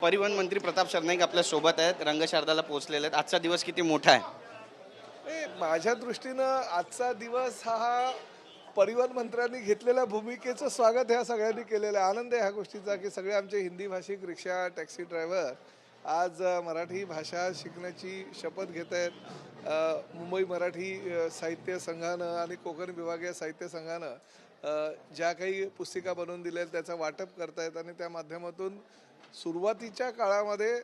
परिवहन मंत्री प्रताप सरनाईक आपल्या सोबत आहेत, रंगशारदाला पोहोचलेले आहेत. आजचा दिवस किती मोठा आहे? माझ्या दृष्टीनं आजचा दिवस हा परिवहन मंत्र्यांनी घेतलेल्या भूमिकेचं स्वागत ह्या सगळ्यांनी केलेलं आहे. आनंद आहे ह्या गोष्टीचा की सगळे आमचे हिंदी भाषिक रिक्षा टॅक्सी ड्रायव्हर आज मराठी भाषा शिकण्याची शपथ घेत आहेत. मुंबई मराठी साहित्य संघानं आणि कोकण विभागीय साहित्य संघानं ज्या काही पुस्तिका बनवून दिल्या त्याचं वाटप करतायत आणि त्या माध्यमातून सुरुवातीच्या काळामध्ये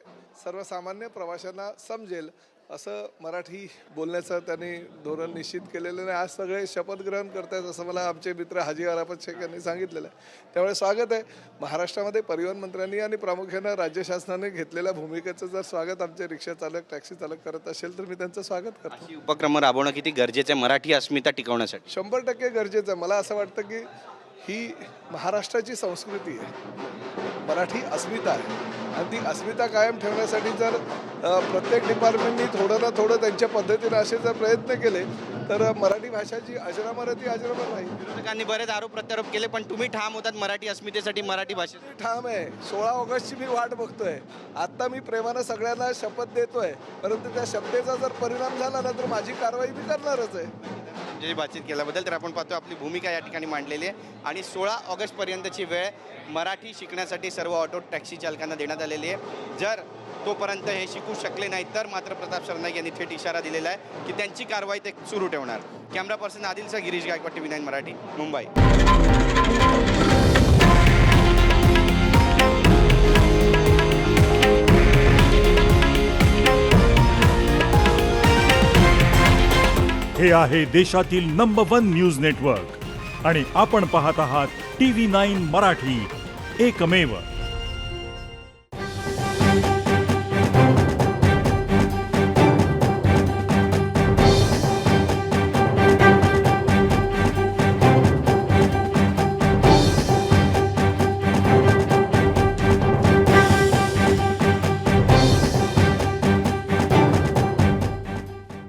सर्वसामान्य प्रवाशांना समजेल असं मराठी बोलण्याचं त्यांनी धोरण निश्चित केलेलं आहे. आज सगळे शपथ ग्रहण करतायत असं मला आमचे मित्र हाजी अराफत शेख यांनी सांगितलेलं आहे. त्यामुळे स्वागत आहे. महाराष्ट्रामध्ये परिवहन मंत्र्यांनी आणि प्रामुख्यानं राज्य शासनाने घेतलेल्या भूमिकेचं जर स्वागत आमचे रिक्षा चालक टॅक्सी चालक करत असेल तर मी त्यांचं स्वागत करतो. अशी उपक्रम राबवणं किती गरजेचं आहे मराठी अस्मिता टिकवण्यासाठी? 100% गरजेचं आहे. मला असं वाटतं की ही महाराष्ट्राची संस्कृती आहे, मराठी अस्मिता आहे आणि ती अस्मिता कायम ठेवण्यासाठी जर प्रत्येक डिपार्टमेंटनी थोडं ना थोडं त्यांच्या पद्धतीने असे जर प्रयत्न केले तर मराठी भाषाची अजरामर ती अजरामर राहील. विरोधकांनी बरेच आरोप प्रत्यारोप केले, पण तुम्ही ठाम होतात मराठी अस्मितेसाठी, मराठी भाषेसाठी. ठाम आहे. 16 ऑगस्टची मी वाट बघतोय. आता मी प्रेमानं सगळ्यांना शपथ देतोय, परंतु त्या शपथेचा जर परिणाम झाला ना तर माझी कारवाई मी करणारच आहे. जे बातचीत केल्याबद्दल तर आपण पाहतो आपली भूमिका या ठिकाणी मांडलेली आहे आणि 16 ऑगस्टपर्यंतची वेळ मराठी शिकण्यासाठी सर्व ऑटो टॅक्सी चालकांना देण्यात आलेली आहे. जर तोपर्यंत हे शिकू शकले नाही तर मात्र प्रताप सरनाईक यांनी थेट इशारा दिलेला आहे की त्यांची कारवाई ते सुरू ठेवणार. कॅमेरा पर्सन आदिलचा गिरीश गायकवाड, TV9 मराठी, मुंबई. हे आहे देशातील नंबर 1 न्यूज नेटवर्क आणि आपण पाहत आहात TV9 मराठी, एकमेव.